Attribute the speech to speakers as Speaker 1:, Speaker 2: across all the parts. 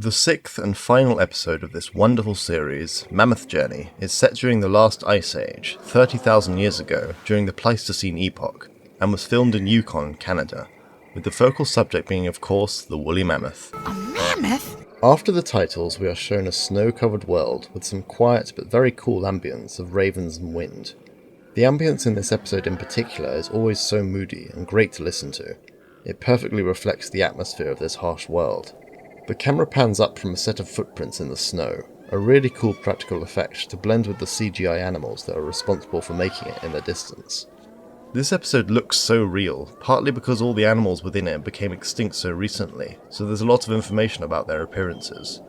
Speaker 1: The sixth and final episode of this wonderful series, Mammoth Journey, is set during the last ice age, 30,000 years ago, during the Pleistocene epoch, and was filmed in Yukon, Canada, with the focal subject being, of course, the woolly mammoth.
Speaker 2: A mammoth?
Speaker 1: After the titles, we are shown a snow-covered world with some quiet but very cool ambience of ravens and wind. The ambience in this episode in particular is always so moody and great to listen to. It perfectly reflects the atmosphere of this harsh world. The camera pans up from a set of footprints in the snow, a really cool practical effect to blend with the CGI animals that are responsible for making it in the distance. This episode looks so real, partly because all the animals within it became extinct so recently, so there's a lot of information about their appearances.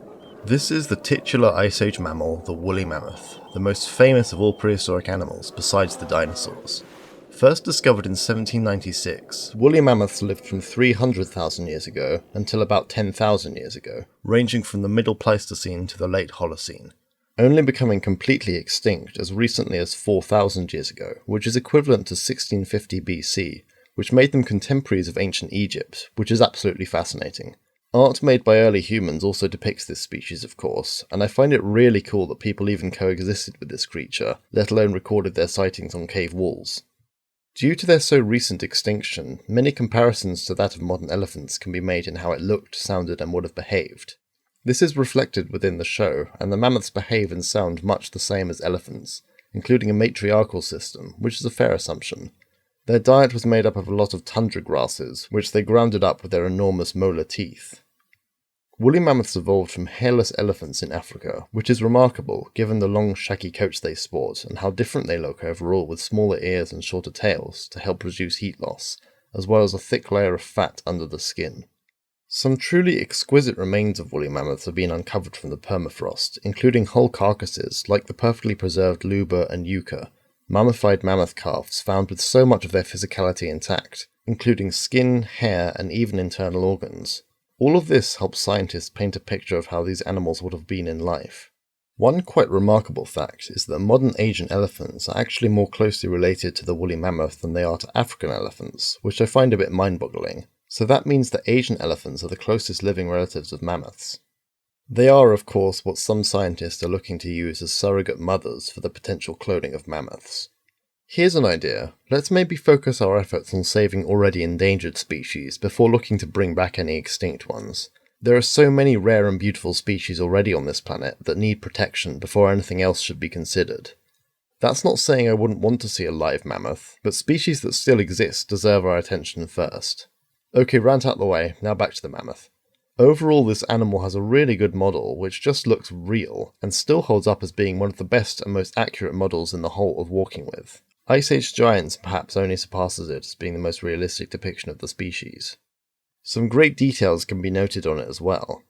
Speaker 1: This is the titular Ice Age mammal, the woolly mammoth, the most famous of all prehistoric animals besides the dinosaurs. First discovered in 1796, woolly mammoths lived from 300,000 years ago until about 10,000 years ago, ranging from the Middle Pleistocene to the Late Holocene, only becoming completely extinct as recently as 4,000 years ago, which is equivalent to 1650 BC, which made them contemporaries of ancient Egypt, which is absolutely fascinating. Art made by early humans also depicts this species, of course, and I find it really cool that people even coexisted with this creature, let alone recorded their sightings on cave walls. Due to their so recent extinction, many comparisons to that of modern elephants can be made in how it looked, sounded, and would have behaved. This is reflected within the show, and the mammoths behave and sound much the same as elephants, including a matriarchal system, which is a fair assumption. Their diet was made up of a lot of tundra grasses, which they grounded up with their enormous molar teeth. Woolly mammoths evolved from hairless elephants in Africa, which is remarkable given the long shaggy coats they sport and how different they look overall with smaller ears and shorter tails to help reduce heat loss, as well as a thick layer of fat under the skin. Some truly exquisite remains of woolly mammoths have been uncovered from the permafrost, including whole carcasses like the perfectly preserved Luba and Yucca, mummified mammoth calves found with so much of their physicality intact, including skin, hair, and even internal organs. All of this helps scientists paint a picture of how these animals would have been in life. One quite remarkable fact is that modern Asian elephants are actually more closely related to the woolly mammoth than they are to African elephants, which I find a bit mind-boggling. So that means that Asian elephants are the closest living relatives of mammoths. They are, of course, what some scientists are looking to use as surrogate mothers for the potential cloning of mammoths. Here's an idea. Let's maybe focus our efforts on saving already endangered species before looking to bring back any extinct ones. There are so many rare and beautiful species already on this planet that need protection before anything else should be considered. That's not saying I wouldn't want to see a live mammoth, but species that still exist deserve our attention first. Okay, rant out the way, now back to the mammoth. Overall, this animal has a really good model which just looks real, and still holds up as being one of the best and most accurate models in the whole of walking with. Ice Age Giants perhaps only surpasses it as being the most realistic depiction of the species. Some great details can be noted on it as well.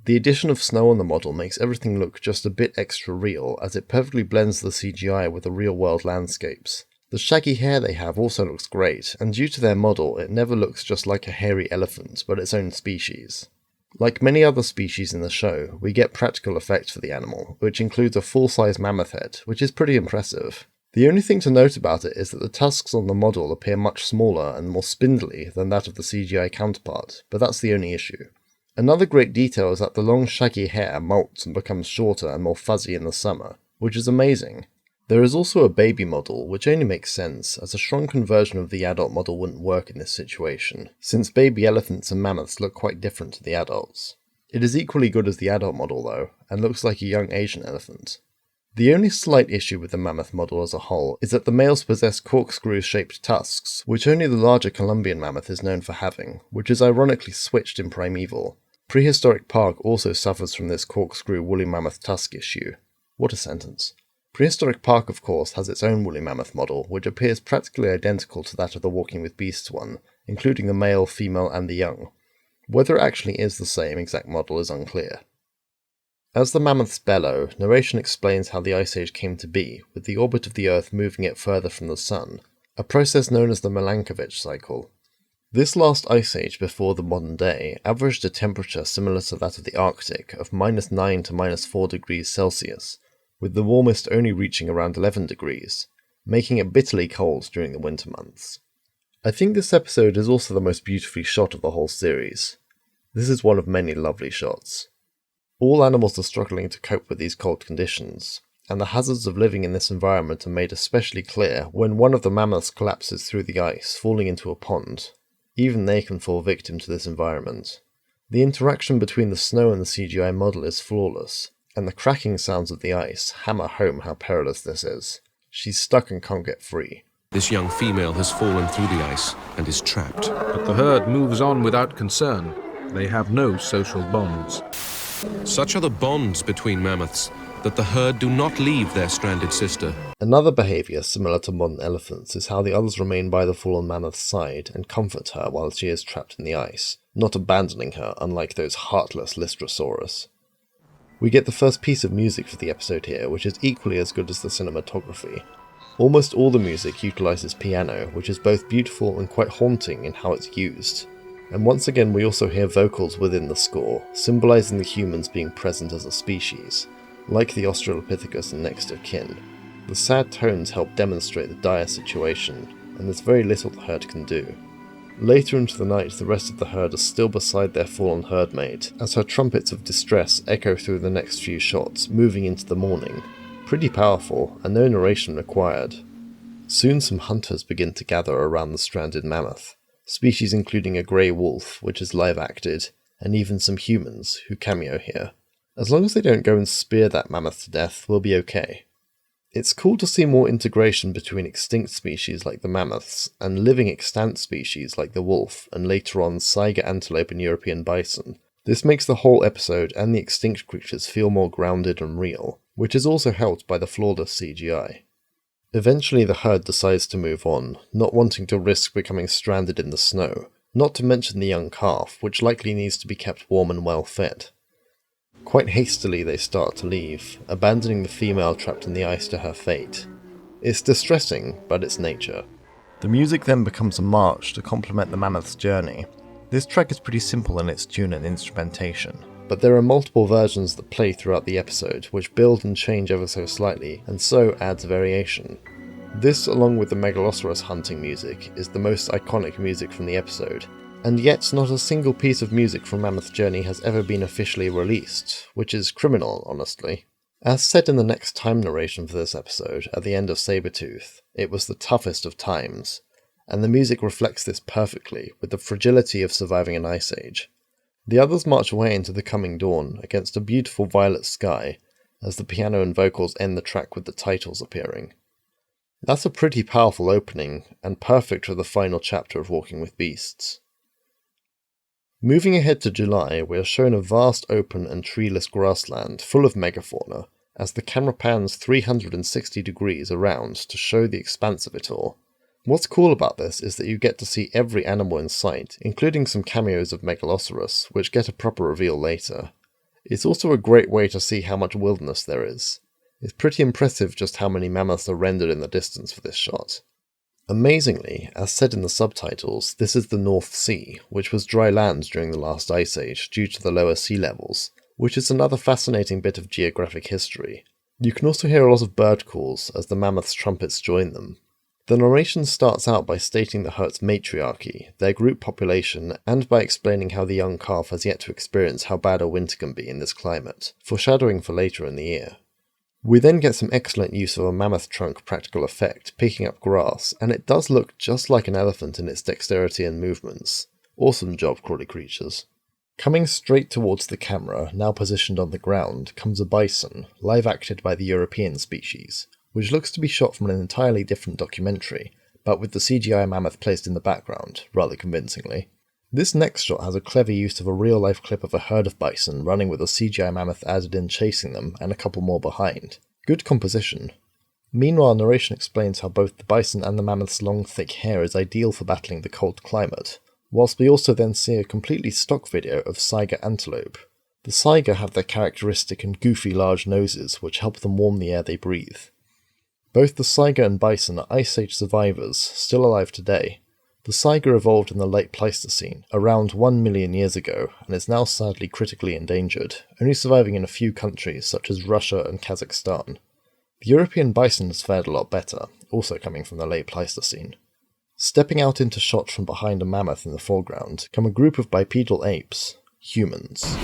Speaker 1: The addition of snow on the model makes everything look just a bit extra real, as it perfectly blends the CGI with the real-world landscapes. The shaggy hair they have also looks great, and due to their model, it never looks just like a hairy elephant, but its own species. Like many other species in the show, we get practical effects for the animal, which includes a full-size mammoth head, which is pretty impressive. The only thing to note about it is that the tusks on the model appear much smaller and more spindly than that of the CGI counterpart, but that's the only issue. Another great detail is that the long shaggy hair molts and becomes shorter and more fuzzy in the summer, which is amazing. There is also a baby model, which only makes sense, as a shrunken version of the adult model wouldn't work in this situation, since baby elephants and mammoths look quite different to the adults. It is equally good as the adult model though, and looks like a young Asian elephant. The only slight issue with the mammoth model as a whole is that the males possess corkscrew-shaped tusks, which only the larger Columbian mammoth is known for having, which is ironically switched in Primeval. Prehistoric Park also suffers from this corkscrew woolly mammoth tusk issue. What a sentence. Prehistoric Park, of course, has its own woolly mammoth model, which appears practically identical to that of the Walking with Beasts one, including the male, female, and the young. Whether it actually is the same exact model is unclear. As the mammoths bellow, narration explains how the Ice Age came to be, with the orbit of the Earth moving it further from the Sun, a process known as the Milankovitch cycle. This last Ice Age before the modern day averaged a temperature similar to that of the Arctic of -9 to -4 degrees Celsius, with the warmest only reaching around 11 degrees, making it bitterly cold during the winter months. I think this episode is also the most beautifully shot of the whole series. This is one of many lovely shots. All animals are struggling to cope with these cold conditions, and the hazards of living in this environment are made especially clear when one of the mammoths collapses through the ice, falling into a pond. Even they can fall victim to this environment. The interaction between the snow and the CGI model is flawless, and the cracking sounds of the ice hammer home how perilous this is. She's stuck and can't get free.
Speaker 2: This young female has fallen through the ice and is trapped.
Speaker 3: But the herd moves on without concern. They have no social bonds.
Speaker 2: Such are the bonds between mammoths that the herd do not leave their stranded sister.
Speaker 1: Another behaviour similar to modern elephants is how the others remain by the fallen mammoth's side and comfort her while she is trapped in the ice, not abandoning her unlike those heartless Lystrosaurus. We get the first piece of music for the episode here, which is equally as good as the cinematography. Almost all the music utilises piano, which is both beautiful and quite haunting in how it's used. And once again we also hear vocals within the score, symbolising the humans being present as a species, like the Australopithecus and next of kin. The sad tones help demonstrate the dire situation, and there's very little the herd can do. Later into the night, the rest of the herd are still beside their fallen herdmate, as her trumpets of distress echo through the next few shots, moving into the morning. Pretty powerful, and no narration required. Soon some hunters begin to gather around the stranded mammoth, species including a grey wolf, which is live acted, and even some humans, who cameo here. As long as they don't go and spear that mammoth to death, we'll be okay. It's cool to see more integration between extinct species like the mammoths and living extant species like the wolf and later on Saiga antelope and European bison. This makes the whole episode and the extinct creatures feel more grounded and real, which is also helped by the flawless CGI. Eventually the herd decides to move on, not wanting to risk becoming stranded in the snow, not to mention the young calf, which likely needs to be kept warm and well fed. Quite hastily they start to leave, abandoning the female trapped in the ice to her fate. It's distressing, but it's nature. The music then becomes a march to complement the Mammoth's journey. This track is pretty simple in its tune and instrumentation, but there are multiple versions that play throughout the episode, which build and change ever so slightly, and so adds variation. This, along with the Megalosaurus hunting music, is the most iconic music from the episode, and yet not a single piece of music from Mammoth Journey has ever been officially released, which is criminal, honestly. As said in the next time narration for this episode, at the end of Sabretooth, it was the toughest of times, and the music reflects this perfectly, with the fragility of surviving an ice age. The others march away into the coming dawn, against a beautiful violet sky, as the piano and vocals end the track with the titles appearing. That's a pretty powerful opening, and perfect for the final chapter of Walking with Beasts. Moving ahead to July, we are shown a vast open and treeless grassland full of megafauna, as the camera pans 360 degrees around to show the expanse of it all. What's cool about this is that you get to see every animal in sight, including some cameos of Megalosaurus, which get a proper reveal later. It's also a great way to see how much wilderness there is. It's pretty impressive just how many mammoths are rendered in the distance for this shot. Amazingly, as said in the subtitles, this is the North Sea, which was dry land during the last ice age due to the lower sea levels, which is another fascinating bit of geographic history. You can also hear a lot of bird calls as the mammoth's trumpets join them. The narration starts out by stating the herd's matriarchy, their group population, and by explaining how the young calf has yet to experience how bad a winter can be in this climate, foreshadowing for later in the year. We then get some excellent use of a mammoth trunk practical effect, picking up grass, and it does look just like an elephant in its dexterity and movements. Awesome job, crawly creatures. Coming straight towards the camera, now positioned on the ground, comes a bison, live acted by the European species, which looks to be shot from an entirely different documentary, but with the CGI mammoth placed in the background, rather convincingly. This next shot has a clever use of a real-life clip of a herd of bison running with a CGI mammoth added in chasing them, and a couple more behind. Good composition. Meanwhile, narration explains how both the bison and the mammoth's long thick hair is ideal for battling the cold climate, whilst we also then see a completely stock video of Saiga antelope. The Saiga have their characteristic and goofy large noses, which help them warm the air they breathe. Both the Saiga and bison are Ice Age survivors, still alive today. The Saiga evolved in the late Pleistocene, around 1 million years ago, and is now sadly critically endangered, only surviving in a few countries such as Russia and Kazakhstan. The European bison has fared a lot better, also coming from the late Pleistocene. Stepping out into shot from behind a mammoth in the foreground come a group of bipedal apes, humans.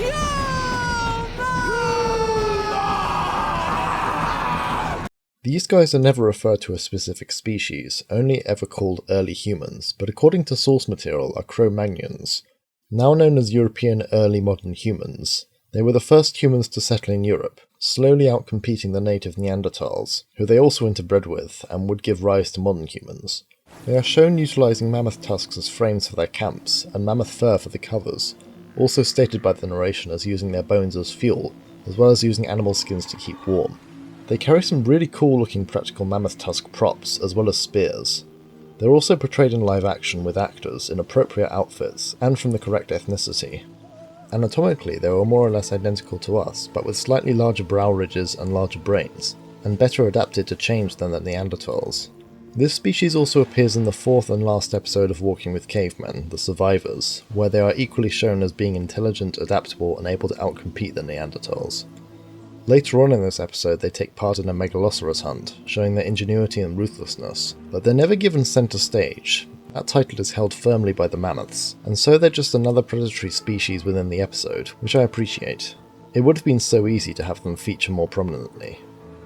Speaker 1: These guys are never referred to as specific species, only ever called early humans, but according to source material are Cro-Magnons. Now known as European early modern humans, they were the first humans to settle in Europe, slowly outcompeting the native Neanderthals, who they also interbred with and would give rise to modern humans. They are shown utilising mammoth tusks as frames for their camps, and mammoth fur for the covers, also stated by the narration as using their bones as fuel, as well as using animal skins to keep warm. They carry some really cool looking practical mammoth tusk props, as well as spears. They're also portrayed in live action with actors in appropriate outfits, and from the correct ethnicity. Anatomically, they were more or less identical to us, but with slightly larger brow ridges and larger brains, and better adapted to change than the Neanderthals. This species also appears in the fourth and last episode of Walking with Cavemen, The Survivors, where they are equally shown as being intelligent, adaptable, and able to outcompete the Neanderthals. Later on in this episode, they take part in a megalosaurus hunt, showing their ingenuity and ruthlessness, but they're never given centre stage. That title is held firmly by the mammoths, and so they're just another predatory species within the episode, which I appreciate. It would have been so easy to have them feature more prominently.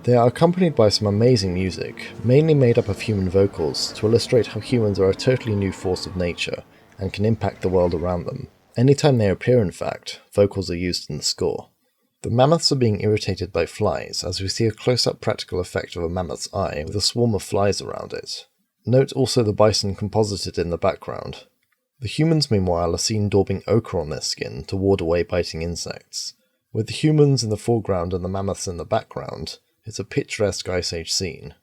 Speaker 1: They are accompanied by some amazing music, mainly made up of human vocals, to illustrate how humans are a totally new force of nature, and can impact the world around them. Anytime they appear, in fact, vocals are used in the score. The mammoths are being irritated by flies, as we see a close-up practical effect of a mammoth's eye with a swarm of flies around it. Note also the bison composited in the background. The humans, meanwhile, are seen daubing ochre on their skin to ward away biting insects. With the humans in the foreground and the mammoths in the background, it's a picturesque Ice Age scene.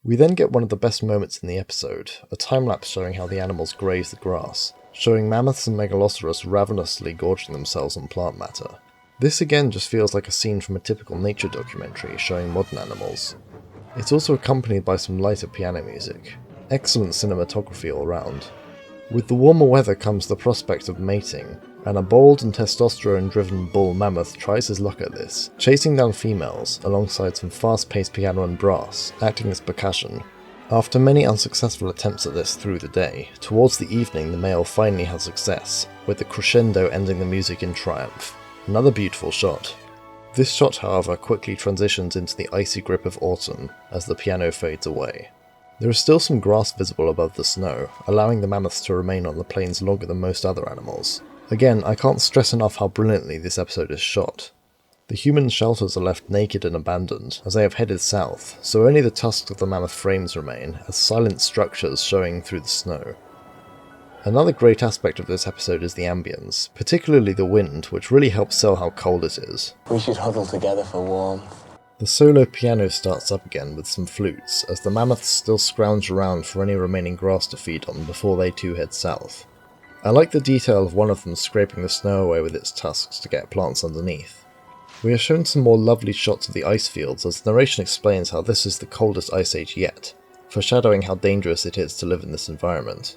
Speaker 1: We then get one of the best moments in the episode, a time-lapse showing how the animals graze the grass, showing mammoths and megalosaurus ravenously gorging themselves on plant matter. This again just feels like a scene from a typical nature documentary showing modern animals. It's also accompanied by some lighter piano music. Excellent cinematography all round. With the warmer weather comes the prospect of mating, and a bold and testosterone-driven bull mammoth tries his luck at this, chasing down females alongside some fast-paced piano and brass, acting as percussion. After many unsuccessful attempts at this through the day, towards the evening the male finally has success, with the crescendo ending the music in triumph. Another beautiful shot. This shot, however, quickly transitions into the icy grip of autumn as the piano fades away. There is still some grass visible above the snow, allowing the mammoths to remain on the plains longer than most other animals. Again, I can't stress enough how brilliantly this episode is shot. The human shelters are left naked and abandoned, as they have headed south, so only the tusks of the mammoth frames remain, as silent structures showing through the snow. Another great aspect of this episode is the ambience, particularly the wind, which really helps sell how cold it is.
Speaker 4: We should huddle together for warmth.
Speaker 1: The solo piano starts up again with some flutes, as the mammoths still scrounge around for any remaining grass to feed on before they too head south. I like the detail of one of them scraping the snow away with its tusks to get plants underneath. We are shown some more lovely shots of the ice fields as the narration explains how this is the coldest ice age yet, foreshadowing how dangerous it is to live in this environment.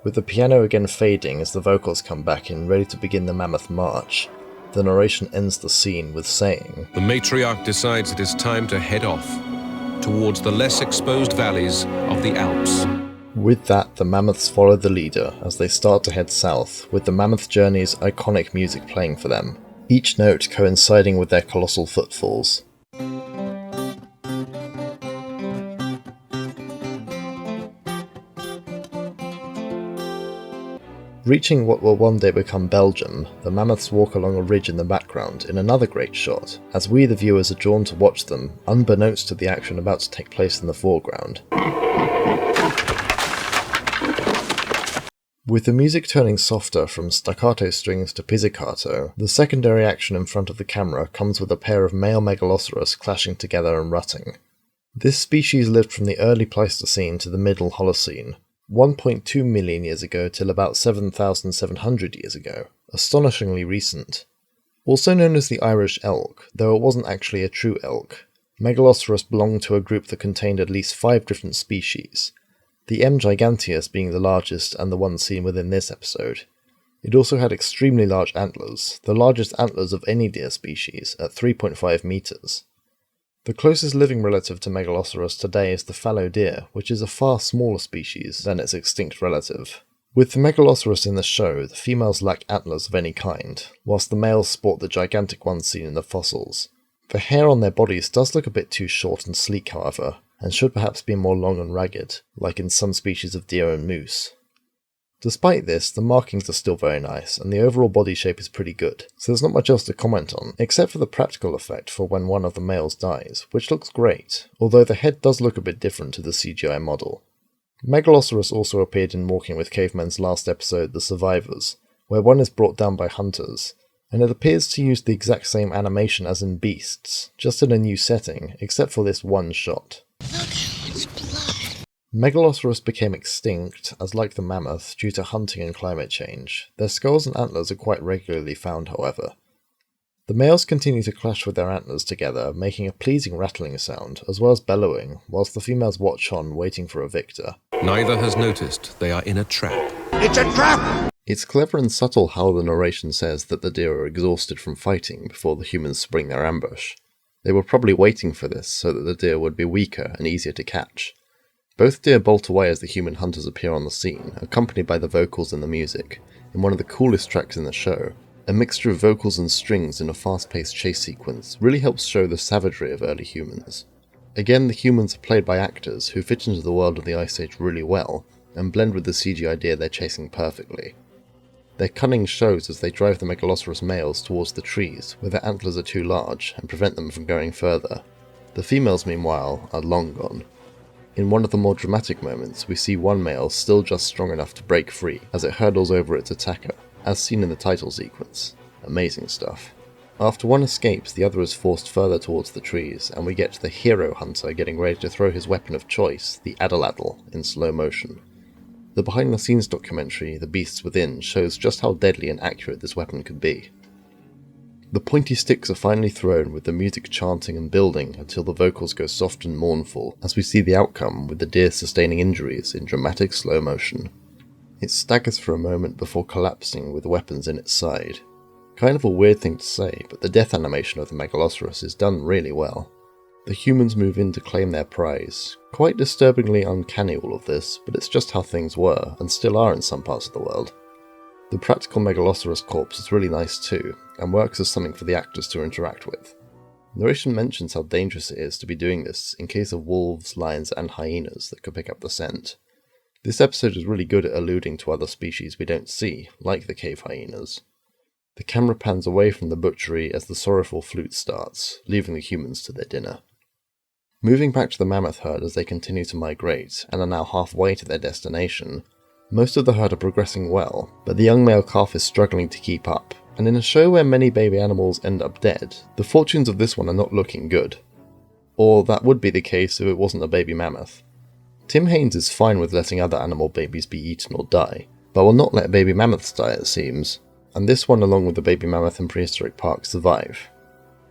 Speaker 1: With the piano again fading as the vocals come back in ready to begin the mammoth march, the narration ends the scene with saying,
Speaker 2: The matriarch decides it is time to head off towards the less exposed valleys of the Alps.
Speaker 1: With that, the mammoths follow the leader as they start to head south, with the Mammoth Journey's iconic music playing for them, each note coinciding with their colossal footfalls. Reaching what will one day become Belgium, the mammoths walk along a ridge in the background in another great shot, as we the viewers are drawn to watch them, unbeknownst to the action about to take place in the foreground. With the music turning softer from staccato strings to pizzicato, the secondary action in front of the camera comes with a pair of male megalosaurus clashing together and rutting. This species lived from the early Pleistocene to the middle Holocene, 1.2 million years ago till about 7,700 years ago, astonishingly recent. Also known as the Irish elk, though it wasn't actually a true elk, Megalosaurus belonged to a group that contained at least 5 different species, the M. giganteus being the largest and the one seen within this episode. It also had extremely large antlers, the largest antlers of any deer species, at 3.5 meters. The closest living relative to Megalosaurus today is the fallow deer, which is a far smaller species than its extinct relative. With the Megalosaurus in the show, the females lack antlers of any kind, whilst the males sport the gigantic ones seen in the fossils. The hair on their bodies does look a bit too short and sleek, however, and should perhaps be more long and ragged, like in some species of deer and moose. Despite this, the markings are still very nice, and the overall body shape is pretty good, so there's not much else to comment on, except for the practical effect for when one of the males dies, which looks great, although the head does look a bit different to the CGI model. Megalosaurus also appeared in Walking with Cavemen's last episode, The Survivors, where one is brought down by hunters, and it appears to use the exact same animation as in Beasts, just in a new setting, except for this one shot. Megalosaurus became extinct, as like the mammoth, due to hunting and climate change. Their skulls and antlers are quite regularly found, however. The males continue to clash with their antlers together, making a pleasing rattling sound, as well as bellowing, whilst the females watch on, waiting for a victor.
Speaker 2: Neither has noticed they are in a trap.
Speaker 5: It's a trap!
Speaker 1: It's clever and subtle how the narration says that the deer are exhausted from fighting before the humans spring their ambush. They were probably waiting for this so that the deer would be weaker and easier to catch. Both deer bolt away as the human hunters appear on the scene, accompanied by the vocals and the music, in one of the coolest tracks in the show. A mixture of vocals and strings in a fast-paced chase sequence really helps show the savagery of early humans. Again, the humans are played by actors who fit into the world of the Ice Age really well, and blend with the CGI deer they're chasing perfectly. Their cunning shows as they drive the Megalosaurus males towards the trees, where their antlers are too large and prevent them from going further. The females, meanwhile, are long gone. In one of the more dramatic moments, we see one male still just strong enough to break free as it hurdles over its attacker, as seen in the title sequence. Amazing stuff. After one escapes, the other is forced further towards the trees, and we get the hero hunter getting ready to throw his weapon of choice, the Addle-Addle, in slow motion. The behind-the-scenes documentary, The Beasts Within, shows just how deadly and accurate this weapon could be. The pointy sticks are finally thrown, with the music chanting and building until the vocals go soft and mournful, as we see the outcome with the deer sustaining injuries in dramatic slow motion. It staggers for a moment before collapsing with weapons in its side. Kind of a weird thing to say, but the death animation of the Megalosaurus is done really well. The humans move in to claim their prize. Quite disturbingly uncanny all of this, but it's just how things were, and still are in some parts of the world. The practical Megalosaurus corpse is really nice too, and works as something for the actors to interact with. Narration mentions how dangerous it is to be doing this in case of wolves, lions, and hyenas that could pick up the scent. This episode is really good at alluding to other species we don't see, like the cave hyenas. The camera pans away from the butchery as the sorrowful flute starts, leaving the humans to their dinner. Moving back to the mammoth herd as they continue to migrate, and are now halfway to their destination, most of the herd are progressing well, but the young male calf is struggling to keep up, and in a show where many baby animals end up dead, the fortunes of this one are not looking good. Or that would be the case if it wasn't a baby mammoth. Tim Haynes is fine with letting other animal babies be eaten or die, but will not let baby mammoths die it seems, and this one along with the baby mammoth in Prehistoric Park survive.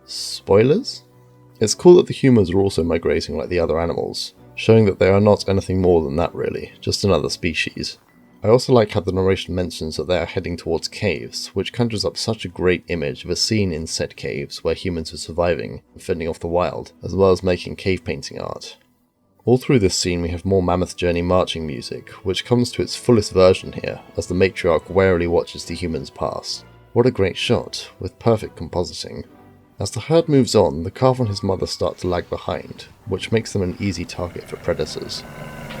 Speaker 1: Spoilers? It's cool that the humans are also migrating like the other animals, showing that they are not anything more than that really, just another species. I also like how the narration mentions that they are heading towards caves, which conjures up such a great image of a scene in said caves where humans are surviving and fending off the wild, as well as making cave painting art. All through this scene we have more Mammoth Journey marching music, which comes to its fullest version here, as the matriarch warily watches the humans pass. What a great shot, with perfect compositing. As the herd moves on, the calf and his mother start to lag behind, which makes them an easy target for predators.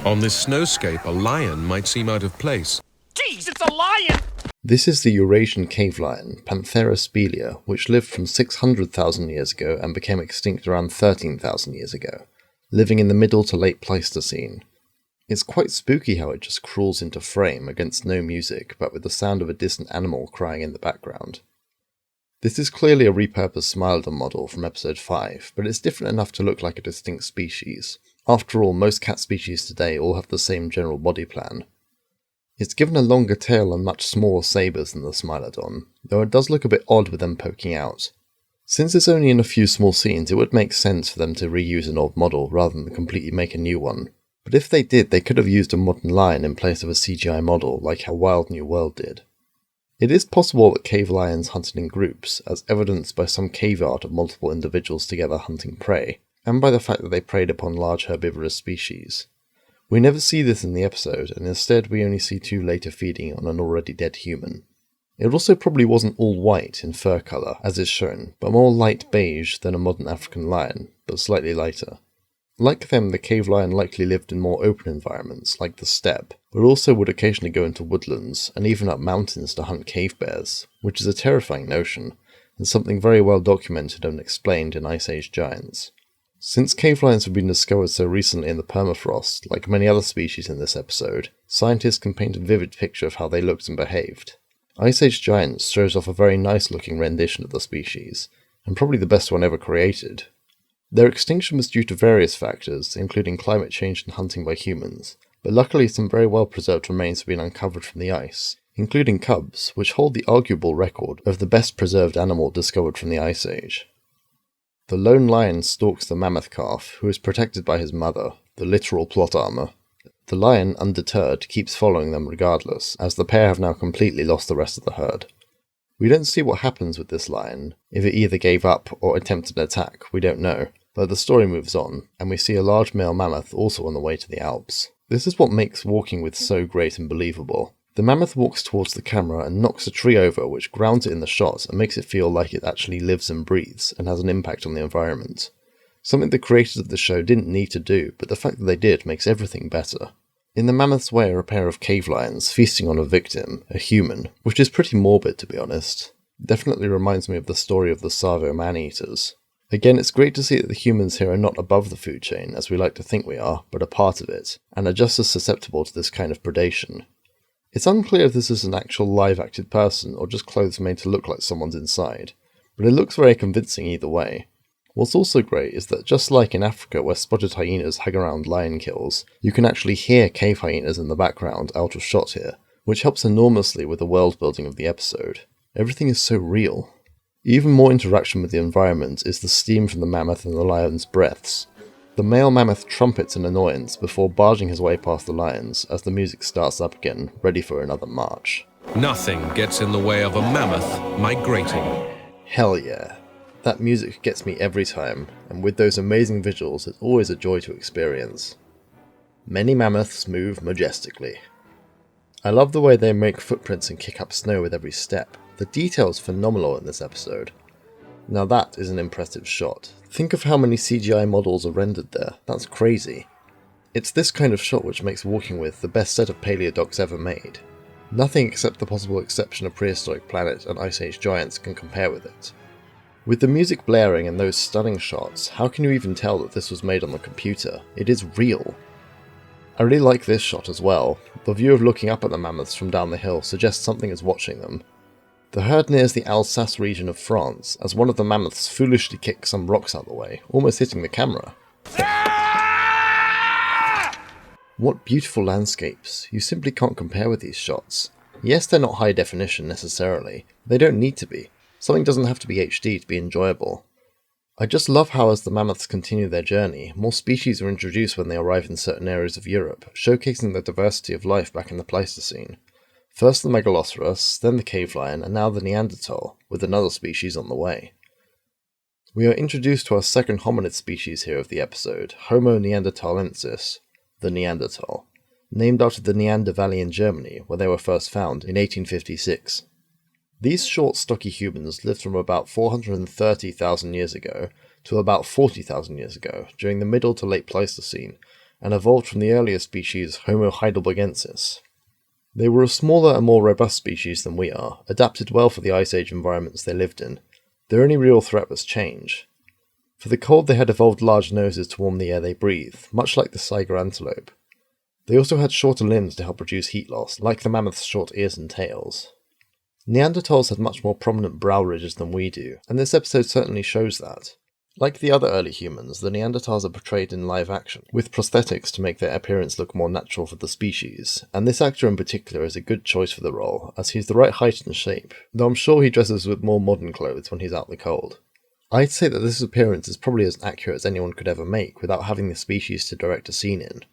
Speaker 2: On this snowscape, a lion might seem out of place.
Speaker 5: Jeez, it's a lion!
Speaker 1: This is the Eurasian cave lion, Panthera spelaea, which lived from 600,000 years ago and became extinct around 13,000 years ago, living in the middle to late Pleistocene. It's quite spooky how it just crawls into frame against no music, but with the sound of a distant animal crying in the background. This is clearly a repurposed Smilodon model from episode 5, but it's different enough to look like a distinct species. After all, most cat species today all have the same general body plan. It's given a longer tail and much smaller sabres than the Smilodon, though it does look a bit odd with them poking out. Since it's only in a few small scenes, it would make sense for them to reuse an old model rather than completely make a new one. But if they did, they could have used a modern lion in place of a CGI model like how Wild New World did. It is possible that cave lions hunted in groups, as evidenced by some cave art of multiple individuals together hunting prey, and by the fact that they preyed upon large herbivorous species. We never see this in the episode, and instead we only see two later feeding on an already dead human. It also probably wasn't all white in fur colour, as is shown, but more light beige than a modern African lion, but slightly lighter. Like them, the cave lion likely lived in more open environments, like the steppe, but also would occasionally go into woodlands, and even up mountains to hunt cave bears, which is a terrifying notion, and something very well documented and explained in Ice Age giants. Since cave lions have been discovered so recently in the permafrost, like many other species in this episode, scientists can paint a vivid picture of how they looked and behaved. Ice Age Giants shows off a very nice looking rendition of the species, and probably the best one ever created. Their extinction was due to various factors, including climate change and hunting by humans, but luckily some very well preserved remains have been uncovered from the ice, including cubs, which hold the arguable record of the best preserved animal discovered from the Ice Age. The lone lion stalks the mammoth calf, who is protected by his mother, the literal plot armor. The lion, undeterred, keeps following them regardless, as the pair have now completely lost the rest of the herd. We don't see what happens with this lion. If it either gave up or attempted an attack, we don't know, but the story moves on, and we see a large male mammoth also on the way to the Alps. This is what makes Walking With so great and believable. The mammoth walks towards the camera and knocks a tree over, which grounds it in the shot and makes it feel like it actually lives and breathes and has an impact on the environment. Something the creators of the show didn't need to do, but the fact that they did makes everything better. In the mammoth's way are a pair of cave lions feasting on a victim, a human, which is pretty morbid to be honest. Definitely reminds me of the story of the Savo man-eaters. Again, it's great to see that the humans here are not above the food chain, as we like to think we are, but a part of it, and are just as susceptible to this kind of predation. It's unclear if this is an actual live-acted person, or just clothes made to look like someone's inside, but it looks very convincing either way. What's also great is that just like in Africa where spotted hyenas hang around lion kills, you can actually hear cave hyenas in the background out of shot here, which helps enormously with the world building of the episode. Everything is so real. Even more interaction with the environment is the steam from the mammoth and the lion's breaths. The male mammoth trumpets in annoyance before barging his way past the lions as the music starts up again, ready for another march.
Speaker 2: Nothing gets in the way of a mammoth migrating.
Speaker 1: Hell yeah. That music gets me every time, and with those amazing visuals it's always a joy to experience. Many mammoths move majestically. I love the way they make footprints and kick up snow with every step. The detail's phenomenal in this episode. Now that is an impressive shot. Think of how many CGI models are rendered there, that's crazy. It's this kind of shot which makes Walking With the best set of paleodocs ever made. Nothing except the possible exception of Prehistoric Planet and Ice Age Giants can compare with it. With the music blaring and those stunning shots, how can you even tell that this was made on the computer? It is real. I really like this shot as well. The view of looking up at the mammoths from down the hill suggests something is watching them. The herd nears the Alsace region of France, as one of the mammoths foolishly kicks some rocks out of the way, almost hitting the camera. What beautiful landscapes. You simply can't compare with these shots. Yes, they're not high definition necessarily. They don't need to be. Something doesn't have to be HD to be enjoyable. I just love how as the mammoths continue their journey, more species are introduced when they arrive in certain areas of Europe, showcasing the diversity of life back in the Pleistocene. First the Megaloceros, then the cave lion, and now the Neanderthal, with another species on the way. We are introduced to our second hominid species here of the episode, Homo neanderthalensis, the Neanderthal, named after the Neander Valley in Germany, where they were first found in 1856. These short, stocky humans lived from about 430,000 years ago to about 40,000 years ago, during the Middle to Late Pleistocene, and evolved from the earlier species Homo heidelbergensis. They were a smaller and more robust species than we are, adapted well for the Ice Age environments they lived in. Their only real threat was change. For the cold they had evolved large noses to warm the air they breathed, much like the Saiga antelope. They also had shorter limbs to help reduce heat loss, like the mammoth's short ears and tails. Neanderthals had much more prominent brow ridges than we do, and this episode certainly shows that. Like the other early humans, the Neanderthals are portrayed in live action, with prosthetics to make their appearance look more natural for the species, and this actor in particular is a good choice for the role, as he's the right height and shape, though I'm sure he dresses with more modern clothes when he's out in the cold. I'd say that this appearance is probably as accurate as anyone could ever make without having the species to direct a scene in.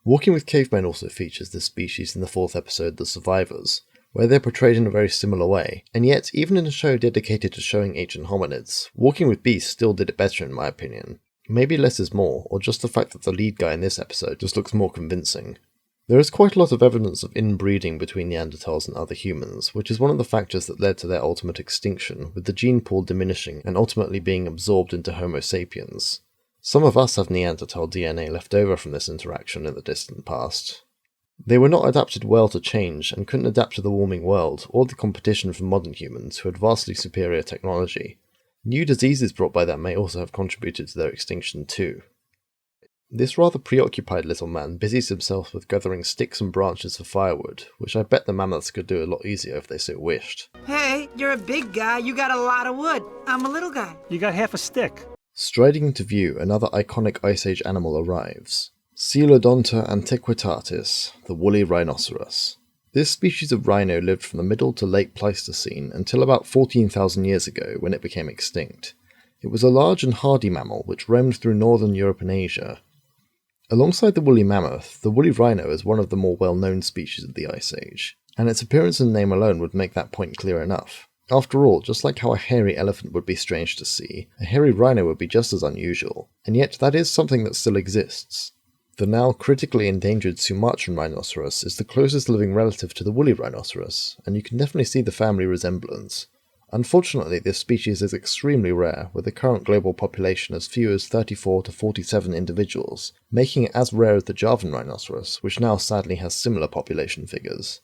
Speaker 1: Walking with Cavemen also features this species in the fourth episode, The Survivors, where they're portrayed in a very similar way, and yet, even in a show dedicated to showing ancient hominids, Walking with Beasts still did it better in my opinion. Maybe less is more, or just the fact that the lead guy in this episode just looks more convincing. There is quite a lot of evidence of inbreeding between Neanderthals and other humans, which is one of the factors that led to their ultimate extinction, with the gene pool diminishing and ultimately being absorbed into Homo sapiens. Some of us have Neanderthal DNA left over from this interaction in the distant past. They were not adapted well to change and couldn't adapt to the warming world or the competition from modern humans who had vastly superior technology. New diseases brought by that may also have contributed to their extinction too. This rather preoccupied little man busies himself with gathering sticks and branches for firewood, which I bet the mammoths could do a lot easier if they so wished.
Speaker 6: Hey, you're a big guy, you got a lot of wood. I'm a little guy.
Speaker 5: You got half a stick.
Speaker 1: Striding into view, another iconic Ice Age animal arrives. Coelodonta antiquitatis, the woolly rhinoceros. This species of rhino lived from the Middle to Late Pleistocene until about 14,000 years ago when it became extinct. It was a large and hardy mammal which roamed through northern Europe and Asia. Alongside the woolly mammoth, the woolly rhino is one of the more well-known species of the Ice Age, and its appearance and name alone would make that point clear enough. After all, just like how a hairy elephant would be strange to see, a hairy rhino would be just as unusual, and yet that is something that still exists. The now critically endangered Sumatran rhinoceros is the closest living relative to the woolly rhinoceros, and you can definitely see the family resemblance. Unfortunately, this species is extremely rare, with the current global population as few as 34 to 47 individuals, making it as rare as the Javan rhinoceros, which now sadly has similar population figures.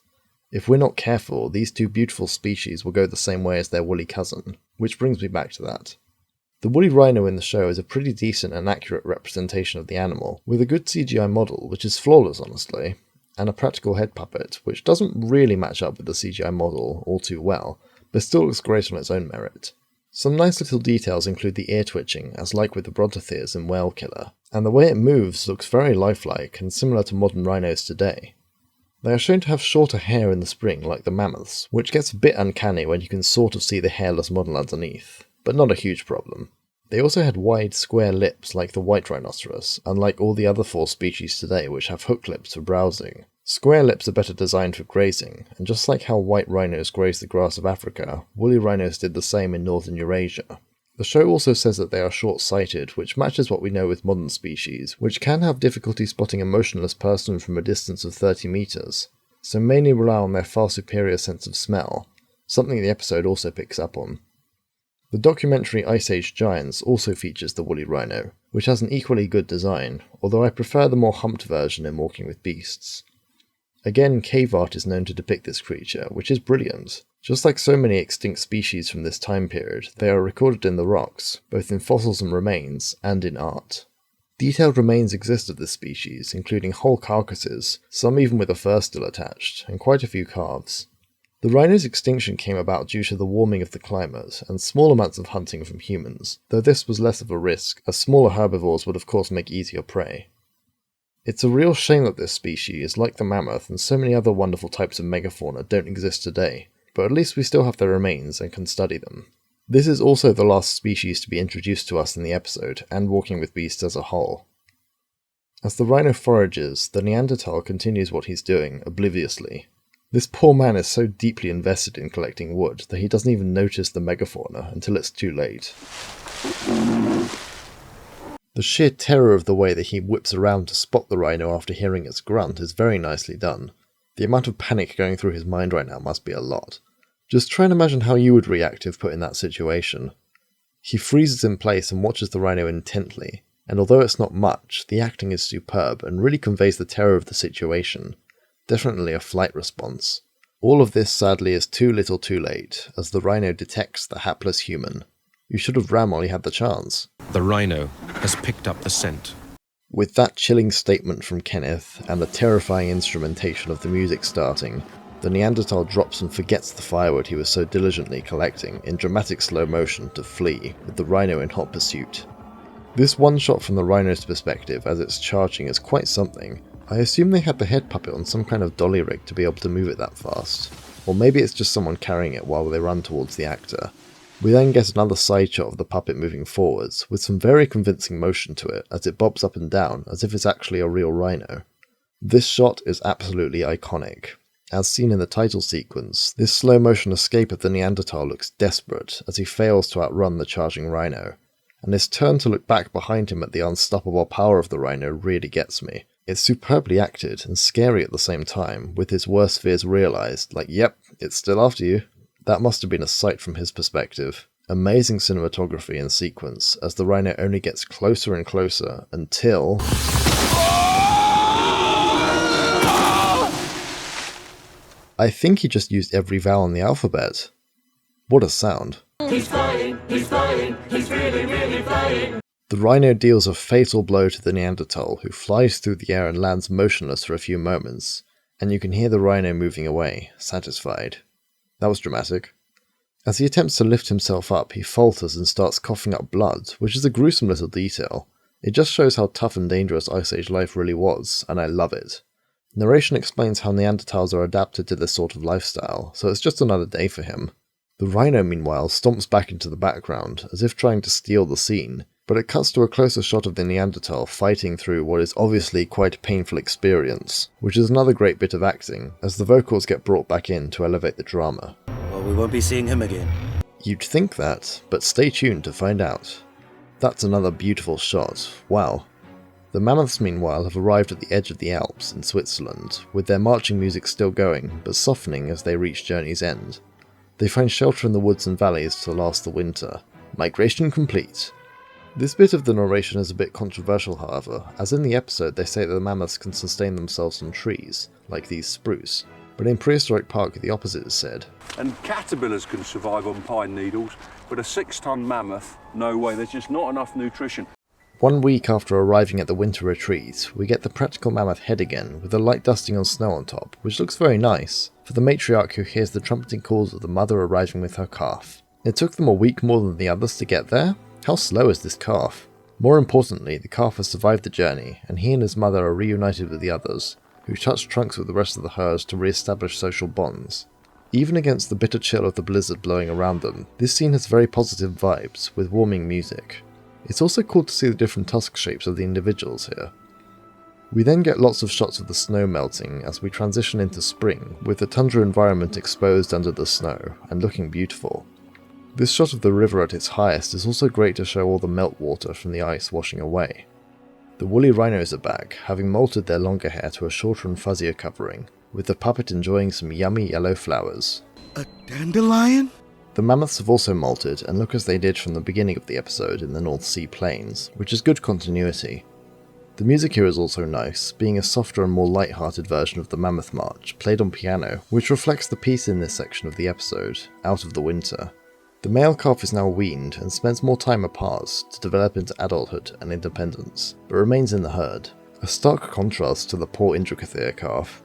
Speaker 1: If we're not careful, these two beautiful species will go the same way as their woolly cousin, which brings me back to that. The woolly rhino in the show is a pretty decent and accurate representation of the animal, with a good CGI model, which is flawless honestly, and a practical head puppet, which doesn't really match up with the CGI model all too well, but still looks great on its own merit. Some nice little details include the ear twitching, as like with the Brontotheres in Whale Killer, and the way it moves looks very lifelike and similar to modern rhinos today. They are shown to have shorter hair in the spring like the mammoths, which gets a bit uncanny when you can sort of see the hairless model underneath, but not a huge problem. They also had wide, square lips like the white rhinoceros, unlike all the other four species today which have hook lips for browsing. Square lips are better designed for grazing, and just like how white rhinos graze the grass of Africa, woolly rhinos did the same in northern Eurasia. The show also says that they are short-sighted, which matches what we know with modern species, which can have difficulty spotting a motionless person from a distance of 30 meters, so mainly rely on their far superior sense of smell, something the episode also picks up on. The documentary Ice Age Giants also features the woolly rhino, which has an equally good design, although I prefer the more humped version in Walking with Beasts. Again, cave art is known to depict this creature, which is brilliant. Just like so many extinct species from this time period, they are recorded in the rocks, both in fossils and remains, and in art. Detailed remains exist of this species, including whole carcasses, some even with a fur still attached, and quite a few calves. The rhino's extinction came about due to the warming of the climate, and small amounts of hunting from humans, though this was less of a risk, as smaller herbivores would of course make easier prey. It's a real shame that this species, like the mammoth and so many other wonderful types of megafauna, don't exist today, but at least we still have their remains and can study them. This is also the last species to be introduced to us in the episode, and Walking with Beasts as a whole. As the rhino forages, the Neanderthal continues what he's doing, obliviously. This poor man is so deeply invested in collecting wood that he doesn't even notice the megafauna until it's too late. The sheer terror of the way that he whips around to spot the rhino after hearing its grunt is very nicely done. The amount of panic going through his mind right now must be a lot. Just try and imagine how you would react if put in that situation. He freezes in place and watches the rhino intently, and although it's not much, the acting is superb and really conveys the terror of the situation. Definitely a flight response. All of this sadly is too little too late, as the rhino detects the hapless human. You should have ran while you had the chance.
Speaker 2: The rhino has picked up the scent.
Speaker 1: With that chilling statement from Kenneth, and the terrifying instrumentation of the music starting, the Neanderthal drops and forgets the firewood he was so diligently collecting in dramatic slow motion to flee, with the rhino in hot pursuit. This one shot from the rhino's perspective as it's charging is quite something. I assume they had the head puppet on some kind of dolly rig to be able to move it that fast. Or maybe it's just someone carrying it while they run towards the actor. We then get another side shot of the puppet moving forwards, with some very convincing motion to it as it bobs up and down as if it's actually a real rhino. This shot is absolutely iconic. As seen in the title sequence, this slow motion escape of the Neanderthal looks desperate as he fails to outrun the charging rhino, and his turn to look back behind him at the unstoppable power of the rhino really gets me. It's superbly acted and scary at the same time, with his worst fears realised, like, yep, it's still after you. That must have been a sight from his perspective. Amazing cinematography and sequence, as the rhino only gets closer and closer until... I think he just used every vowel in the alphabet. What a sound.
Speaker 7: He's flying, he's flying, he's really, really flying.
Speaker 1: The rhino deals a fatal blow to the Neanderthal, who flies through the air and lands motionless for a few moments, and you can hear the rhino moving away, satisfied. That was dramatic. As he attempts to lift himself up, he falters and starts coughing up blood, which is a gruesome little detail. It just shows how tough and dangerous Ice Age life really was, and I love it. Narration explains how Neanderthals are adapted to this sort of lifestyle, so it's just another day for him. The rhino, meanwhile, stomps back into the background, as if trying to steal the scene, but it cuts to a closer shot of the Neanderthal fighting through what is obviously quite a painful experience, which is another great bit of acting, as the vocals get brought back in to elevate the drama.
Speaker 8: Well, we won't be seeing him again.
Speaker 1: You'd think that, but stay tuned to find out. That's another beautiful shot. Wow. The mammoths, meanwhile, have arrived at the edge of the Alps in Switzerland, with their marching music still going, but softening as they reach Journey's end. They find shelter in the woods and valleys to last the winter. Migration complete. This bit of the narration is a bit controversial, however, as in the episode they say that the mammoths can sustain themselves on trees, like these spruce, but in Prehistoric Park the opposite is said.
Speaker 9: And caterpillars can survive on pine needles, but a 6-ton mammoth, no way, there's just not enough nutrition.
Speaker 1: 1 week after arriving at the winter retreat, we get the practical mammoth head again, with a light dusting on snow on top, which looks very nice, for the matriarch who hears the trumpeting calls of the mother arriving with her calf. It took them a week more than the others to get there? How slow is this calf? More importantly, the calf has survived the journey, and he and his mother are reunited with the others, who touch trunks with the rest of the herd to re-establish social bonds. Even against the bitter chill of the blizzard blowing around them, this scene has very positive vibes, with warming music. It's also cool to see the different tusk shapes of the individuals here. We then get lots of shots of the snow melting as we transition into spring, with the tundra environment exposed under the snow, and looking beautiful. This shot of the river at its highest is also great to show all the meltwater from the ice washing away. The woolly rhinos are back, having molted their longer hair to a shorter and fuzzier covering, with the puppet enjoying some yummy yellow flowers.
Speaker 8: A dandelion?
Speaker 1: The mammoths have also molted and look as they did from the beginning of the episode in the North Sea plains, which is good continuity. The music here is also nice, being a softer and more light-hearted version of the Mammoth March, played on piano, which reflects the peace in this section of the episode, out of the winter. The male calf is now weaned and spends more time apart to develop into adulthood and independence, but remains in the herd, a stark contrast to the poor Indrakathir calf.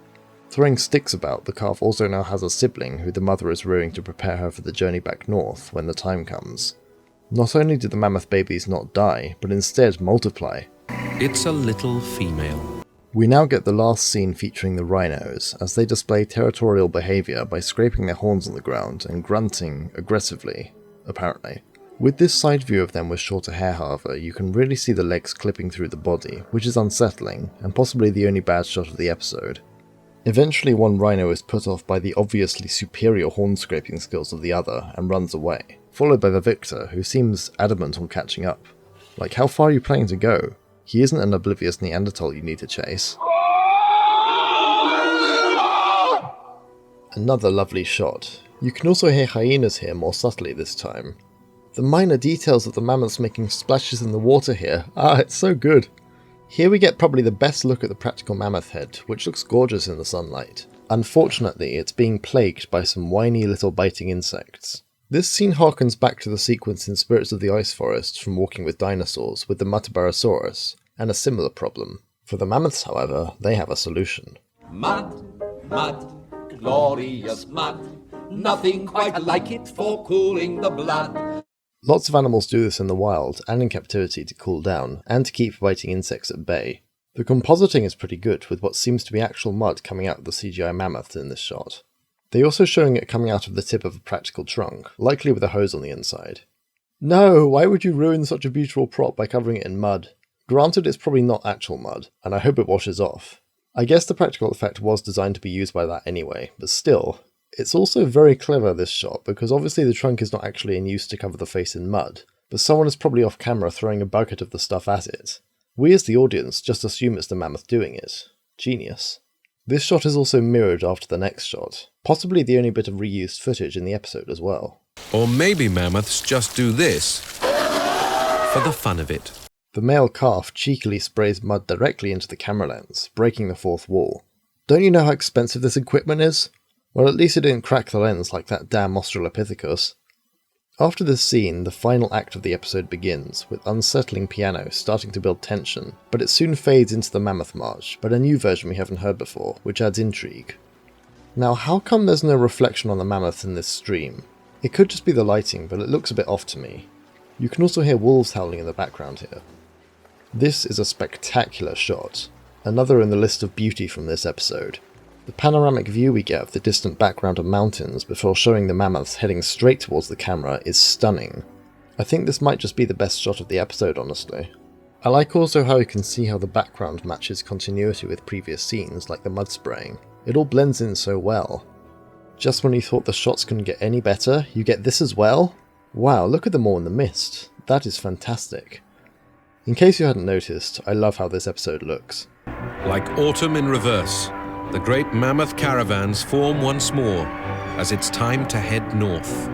Speaker 1: Throwing sticks about, the calf also now has a sibling who the mother is rearing to prepare her for the journey back north when the time comes. Not only do the mammoth babies not die, but instead multiply.
Speaker 2: It's a little female.
Speaker 1: We now get the last scene featuring the rhinos, as they display territorial behaviour by scraping their horns on the ground and grunting aggressively, apparently. With this side view of them with shorter hair, however, you can really see the legs clipping through the body, which is unsettling, and possibly the only bad shot of the episode. Eventually one rhino is put off by the obviously superior horn scraping skills of the other and runs away, followed by the victor, who seems adamant on catching up. Like, how far are you planning to go? He isn't an oblivious Neanderthal you need to chase. Another lovely shot. You can also hear hyenas here more subtly this time. The minor details of the mammoths making splashes in the water here, it's so good. Here we get probably the best look at the practical mammoth head, which looks gorgeous in the sunlight. Unfortunately, it's being plagued by some whiny little biting insects. This scene harkens back to the sequence in Spirits of the Ice Forest from Walking with Dinosaurs with the Mutabarosaurus, and a similar problem. For the mammoths, however, they have a solution.
Speaker 7: Mud, mud, glorious mud. Nothing quite like it for cooling the blood.
Speaker 1: Lots of animals do this in the wild and in captivity to cool down, and to keep biting insects at bay. The compositing is pretty good, with what seems to be actual mud coming out of the CGI mammoth in this shot. They're also showing it coming out of the tip of a practical trunk, likely with a hose on the inside. No, why would you ruin such a beautiful prop by covering it in mud? Granted, it's probably not actual mud, and I hope it washes off. I guess the practical effect was designed to be used by that anyway, but still. It's also very clever, this shot, because obviously the trunk is not actually in use to cover the face in mud, but someone is probably off camera throwing a bucket of the stuff at it. We as the audience just assume it's the mammoth doing it. Genius. This shot is also mirrored after the next shot, possibly the only bit of reused footage in the episode as well.
Speaker 2: Or maybe mammoths just do this for the fun of it.
Speaker 1: The male calf cheekily sprays mud directly into the camera lens, breaking the fourth wall. Don't you know how expensive this equipment is? Well, at least it didn't crack the lens like that damn Australopithecus. After this scene, the final act of the episode begins, with unsettling piano starting to build tension, but it soon fades into the Mammoth March, but a new version we haven't heard before, which adds intrigue. Now, how come there's no reflection on the mammoth in this stream? It could just be the lighting, but it looks a bit off to me. You can also hear wolves howling in the background here. This is a spectacular shot, another in the list of beauty from this episode. The panoramic view we get of the distant background of mountains before showing the mammoths heading straight towards the camera is stunning. I think this might just be the best shot of the episode, honestly. I like also how you can see how the background matches continuity with previous scenes, like the mud spraying. It all blends in so well. Just when you thought the shots couldn't get any better, you get this as well? Wow, look at them all in the mist. That is fantastic. In case you hadn't noticed, I love how this episode looks.
Speaker 2: Like autumn in reverse, the great mammoth caravans form once more as it's time to head north.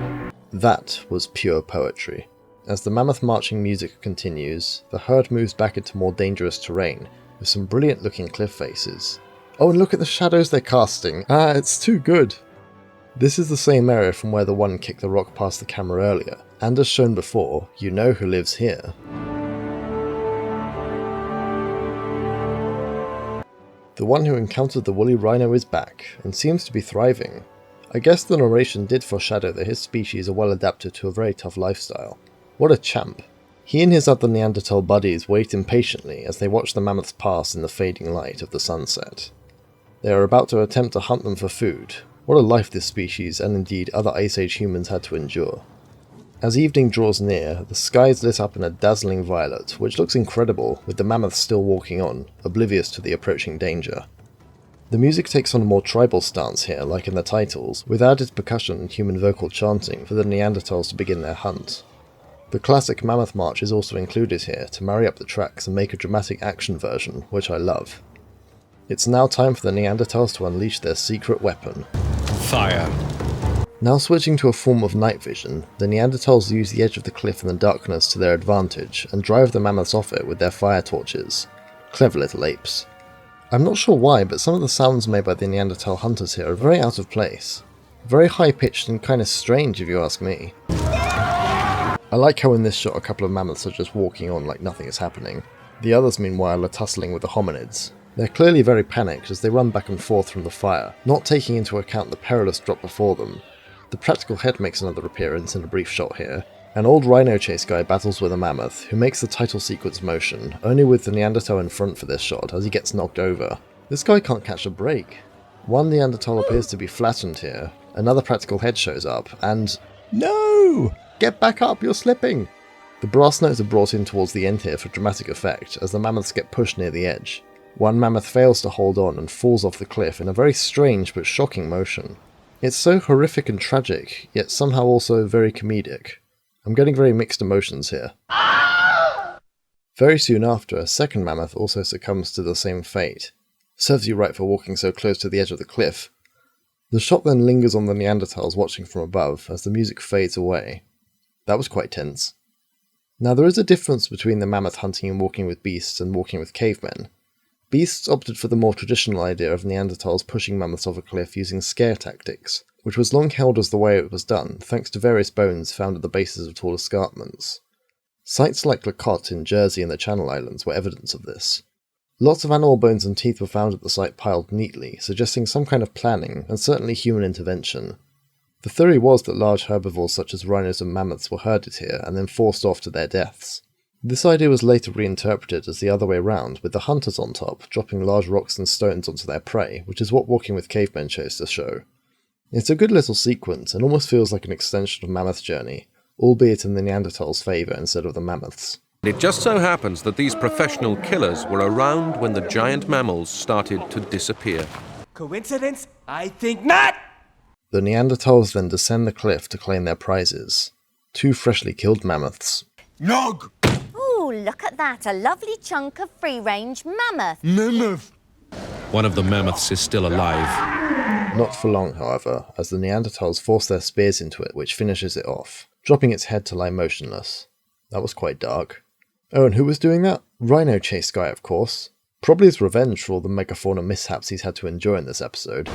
Speaker 1: That was pure poetry. As the mammoth marching music continues, the herd moves back into more dangerous terrain with some brilliant looking cliff faces. Oh, and look at the shadows they're casting. It's too good. This is the same area from where the one kicked the rock past the camera earlier, and as shown before, you know who lives here. The one who encountered the woolly rhino is back, and seems to be thriving. I guess the narration did foreshadow that his species are well adapted to a very tough lifestyle. What a champ. He and his other Neanderthal buddies wait impatiently as they watch the mammoths pass in the fading light of the sunset. They are about to attempt to hunt them for food. What a life this species, and indeed other Ice Age humans, had to endure. As evening draws near, the sky is lit up in a dazzling violet, which looks incredible, with the mammoths still walking on, oblivious to the approaching danger. The music takes on a more tribal stance here, like in the titles, with added percussion and human vocal chanting for the Neanderthals to begin their hunt. The classic Mammoth March is also included here to marry up the tracks and make a dramatic action version, which I love. It's now time for the Neanderthals to unleash their secret weapon.
Speaker 2: Fire.
Speaker 1: Now switching to a form of night vision, the Neanderthals use the edge of the cliff and the darkness to their advantage and drive the mammoths off it with their fire torches. Clever little apes. I'm not sure why, but some of the sounds made by the Neanderthal hunters here are very out of place. Very high-pitched and kinda strange if you ask me. I like how in this shot a couple of mammoths are just walking on like nothing is happening. The others meanwhile are tussling with the hominids. They're clearly very panicked as they run back and forth from the fire, not taking into account the perilous drop before them. The practical head makes another appearance in a brief shot here. An old rhino chase guy battles with a mammoth, who makes the title sequence motion, only with the Neanderthal in front for this shot as he gets knocked over. This guy can't catch a break. One Neanderthal appears to be flattened here, another practical head shows up, and... No! Get back up, you're slipping! The brass notes are brought in towards the end here for dramatic effect, as the mammoths get pushed near the edge. One mammoth fails to hold on and falls off the cliff in a very strange but shocking motion. It's so horrific and tragic, yet somehow also very comedic. I'm getting very mixed emotions here. Very soon after, a second mammoth also succumbs to the same fate. Serves you right for walking so close to the edge of the cliff. The shot then lingers on the Neanderthals watching from above as the music fades away. That was quite tense. Now there is a difference between the mammoth hunting and walking with beasts and walking with cavemen. Beasts opted for the more traditional idea of Neanderthals pushing mammoths off a cliff using scare tactics, which was long held as the way it was done, thanks to various bones found at the bases of tall escarpments. Sites like Lacotte in Jersey and the Channel Islands were evidence of this. Lots of animal bones and teeth were found at the site piled neatly, suggesting some kind of planning, and certainly human intervention. The theory was that large herbivores such as rhinos and mammoths were herded here and then forced off to their deaths. This idea was later reinterpreted as the other way round, with the hunters on top, dropping large rocks and stones onto their prey, which is what Walking with Cavemen chose to show. It's a good little sequence, and almost feels like an extension of Mammoth Journey, albeit in the Neanderthals' favour instead of the mammoths.
Speaker 2: It just so happens that these professional killers were around when the giant mammals started to disappear.
Speaker 5: Coincidence? I think not!
Speaker 1: The Neanderthals then descend the cliff to claim their prizes. 2 freshly killed mammoths.
Speaker 8: Nog!
Speaker 10: Ooh, look at that. A lovely chunk of free-range mammoth.
Speaker 8: Mammoth!
Speaker 2: One of the mammoths is still alive.
Speaker 1: Not for long, however, as the Neanderthals force their spears into it, which finishes it off, dropping its head to lie motionless. That was quite dark. Oh, and who was doing that? Rhino Chase Guy, of course. Probably as revenge for all the megafauna mishaps he's had to endure in this episode.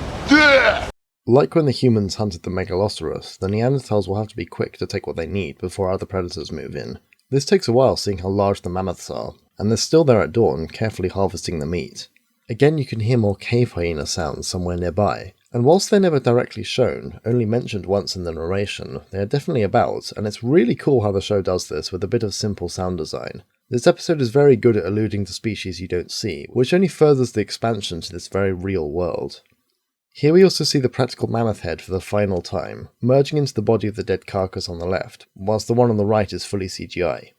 Speaker 1: Like when the humans hunted the Megalosaurus, the Neanderthals will have to be quick to take what they need before other predators move in. This takes a while seeing how large the mammoths are, and they're still there at dawn, carefully harvesting the meat. Again, you can hear more cave hyena sounds somewhere nearby, and whilst they're never directly shown, only mentioned once in the narration, they are definitely about, and it's really cool how the show does this with a bit of simple sound design. This episode is very good at alluding to species you don't see, which only furthers the expansion to this very real world. Here we also see the practical mammoth head for the final time, merging into the body of the dead carcass on the left, whilst the one on the right is fully CGI.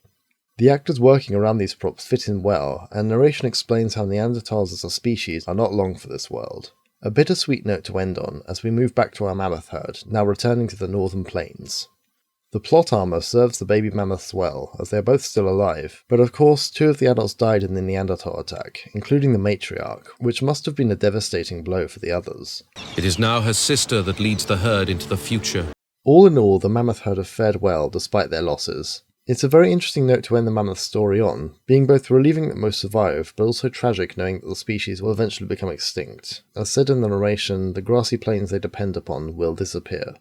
Speaker 1: The actors working around these props fit in well, and narration explains how Neanderthals as a species are not long for this world. A bittersweet note to end on as we move back to our mammoth herd, now returning to the northern plains. The plot armor serves the baby mammoths well, as they are both still alive, but of course 2 of the adults died in the Neanderthal attack, including the matriarch, which must have been a devastating blow for the others.
Speaker 2: It is now her sister that leads the herd into the future.
Speaker 1: All in all, the mammoth herd have fared well despite their losses. It's a very interesting note to end the mammoth story on, being both relieving that most survive, but also tragic knowing that the species will eventually become extinct. As said in the narration, the grassy plains they depend upon will disappear.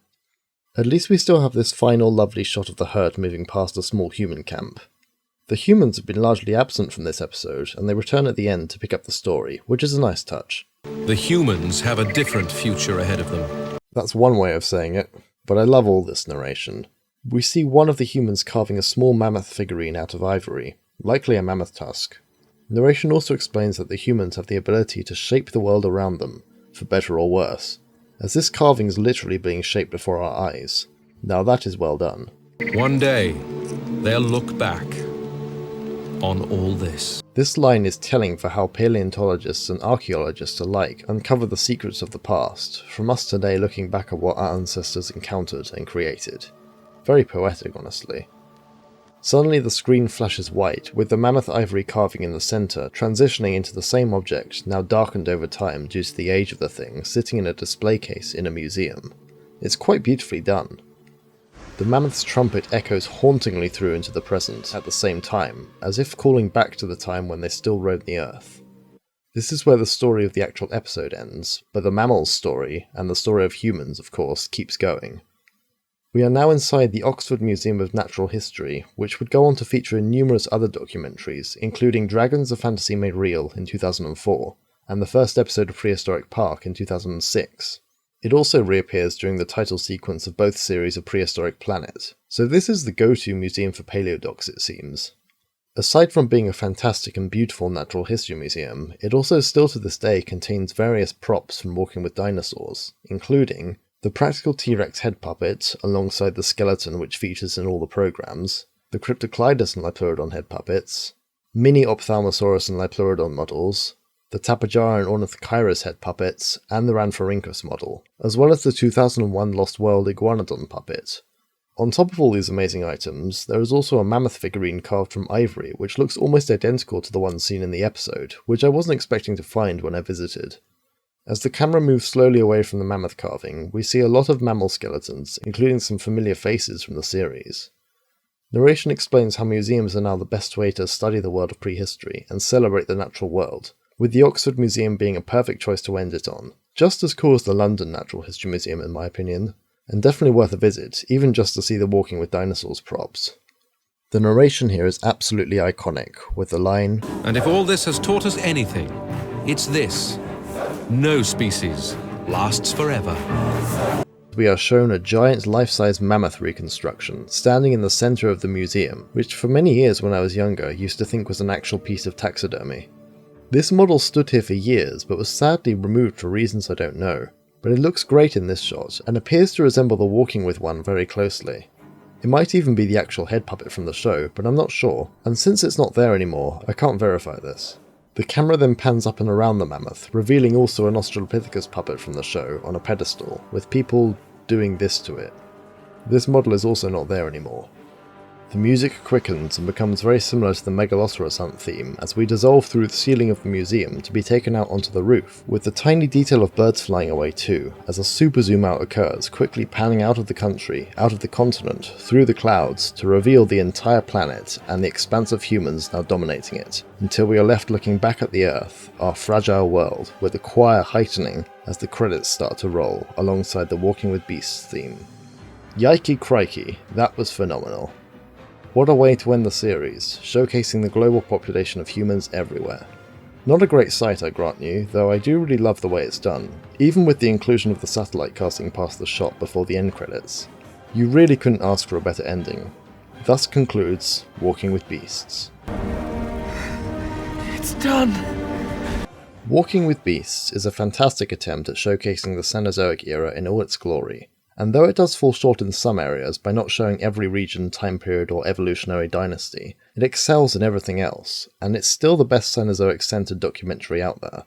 Speaker 1: At least we still have this final lovely shot of the herd moving past a small human camp. The humans have been largely absent from this episode, and they return at the end to pick up the story, which is a nice touch.
Speaker 2: The humans have a different future ahead of them.
Speaker 1: That's one way of saying it, but I love all this narration. We see one of the humans carving a small mammoth figurine out of ivory, likely a mammoth tusk. Narration also explains that the humans have the ability to shape the world around them, for better or worse, as this carving is literally being shaped before our eyes. Now that is well done.
Speaker 2: One day, they'll look back on all this.
Speaker 1: This line is telling for how paleontologists and archaeologists alike uncover the secrets of the past, from us today looking back at what our ancestors encountered and created. Very poetic, honestly. Suddenly the screen flashes white, with the mammoth ivory carving in the centre transitioning into the same object, now darkened over time due to the age of the thing, sitting in a display case in a museum. It's quite beautifully done. The mammoth's trumpet echoes hauntingly through into the present at the same time, as if calling back to the time when they still roamed the earth. This is where the story of the actual episode ends, but the mammal's story, and the story of humans, of course, keeps going. We are now inside the Oxford Museum of Natural History, which would go on to feature in numerous other documentaries, including Dragons of Fantasy Made Real in 2004, and the first episode of Prehistoric Park in 2006. It also reappears during the title sequence of both series of Prehistoric Planet, so this is the go-to museum for paleodocs, it seems. Aside from being a fantastic and beautiful natural history museum, it also still to this day contains various props from Walking with Dinosaurs, including the practical T-Rex head puppet, alongside the skeleton which features in all the programs, the Cryptoclydus and Liopleurodon head puppets, mini Ophthalmosaurus and Liopleurodon models, the Tapejara and Ornithocheirus head puppets, and the Rhamphorhynchus model, as well as the 2001 Lost World Iguanodon puppet. On top of all these amazing items, there is also a mammoth figurine carved from ivory which looks almost identical to the one seen in the episode, which I wasn't expecting to find when I visited. As the camera moves slowly away from the mammoth carving, we see a lot of mammal skeletons, including some familiar faces from the series. Narration explains how museums are now the best way to study the world of prehistory and celebrate the natural world, with the Oxford Museum being a perfect choice to end it on. Just as cool as the London Natural History Museum in my opinion, and definitely worth a visit, even just to see the Walking with Dinosaurs props. The narration here is absolutely iconic, with the line,
Speaker 2: "And if all this has taught us anything, it's this. No species lasts forever."
Speaker 1: We are shown a giant life-size mammoth reconstruction, standing in the centre of the museum, which for many years when I was younger used to think was an actual piece of taxidermy. This model stood here for years, but was sadly removed for reasons I don't know, but it looks great in this shot, and appears to resemble the Walking with one very closely. It might even be the actual head puppet from the show, but I'm not sure, and since it's not there anymore, I can't verify this. The camera then pans up and around the mammoth, revealing also an Australopithecus puppet from the show on a pedestal, with people doing this to it. This model is also not there anymore. The music quickens and becomes very similar to the Megalosaurus hunt theme as we dissolve through the ceiling of the museum to be taken out onto the roof, with the tiny detail of birds flying away too, as a super zoom out occurs, quickly panning out of the country, out of the continent, through the clouds, to reveal the entire planet and the expanse of humans now dominating it, until we are left looking back at the Earth, our fragile world, with the choir heightening as the credits start to roll, alongside the Walking with Beasts theme. Yikey crikey, that was phenomenal. What a way to end the series, showcasing the global population of humans everywhere. Not a great sight, I grant you, though I do really love the way it's done, even with the inclusion of the satellite casting past the shot before the end credits. You really couldn't ask for a better ending. Thus concludes Walking with Beasts.
Speaker 5: It's done!
Speaker 1: Walking with Beasts is a fantastic attempt at showcasing the Cenozoic era in all its glory. And though it does fall short in some areas by not showing every region, time period or evolutionary dynasty, it excels in everything else, and it's still the best Cenozoic-centered documentary out there.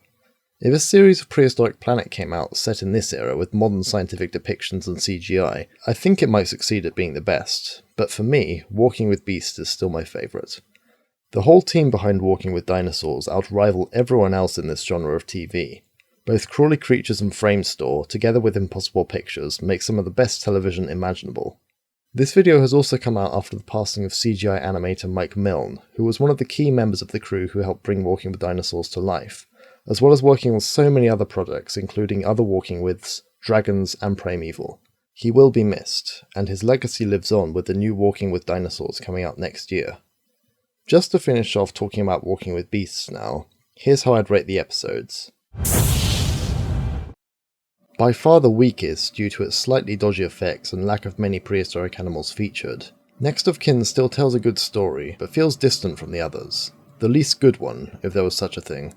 Speaker 1: If a series of Prehistoric Planet came out set in this era with modern scientific depictions and CGI, I think it might succeed at being the best, but for me, Walking with Beasts is still my favourite. The whole team behind Walking with Dinosaurs outrival everyone else in this genre of TV. Both Crawly Creatures and Framestore, together with Impossible Pictures, make some of the best television imaginable. This video has also come out after the passing of CGI animator Mike Milne, who was one of the key members of the crew who helped bring Walking with Dinosaurs to life, as well as working on so many other projects including other Walking Withs, Dragons and Primeval. He will be missed, and his legacy lives on with the new Walking with Dinosaurs coming out next year. Just to finish off talking about Walking with Beasts now, here's how I'd rate the episodes. By far the weakest due to its slightly dodgy effects and lack of many prehistoric animals featured. Next of Kin still tells a good story, but feels distant from the others. The least good one, if there was such a thing.